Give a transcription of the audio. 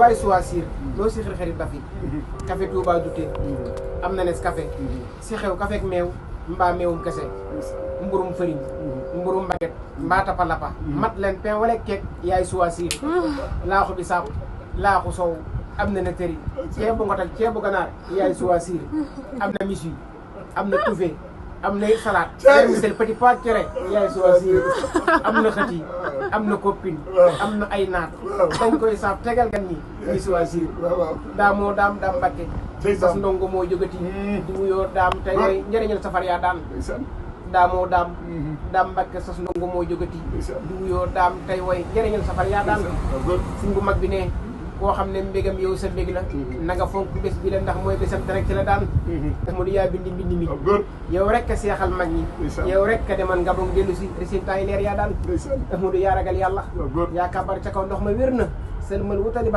waay choisir loo si xarit dafi café Touba Douté am na Nescafé si xew café ak meew mbaa meewum kese mburum farine mburum baguette mbaa tapalapa mat leen pain wala keek yaay choisir laaxu bisaab laaxu sow am na nettari ceebu ngotal ceebu ganaar yaay choisir am na misu am na touvé am na salade vermicelle petit pois cere yaay choisir am na xëti am na copine am na ay naat dañ koy saaf tegal gan ñi ñi choisir daamoo daam Mbàkke sas ndongo moo jógati di wuyoo daam tey way njëriñal safar yaa daan daamoo daam Mbàkke sas ndongo moo jógati di wuyoo daam tey way njëriñal safar yaa daan suñ bu mag bi ne koo xam ne mbégam yow sa mbég la na nga fonk bés bi la ndax mooy bésam te rek ci la daan mu di yaa bindi mi yow rek a seexal mag ñi yow rek a deman nga bong dellu si résultat yi leer yaa daan mu di yaa ragal yàlla yaa kabar ca kaw ndox ma wér na sëlmal wutali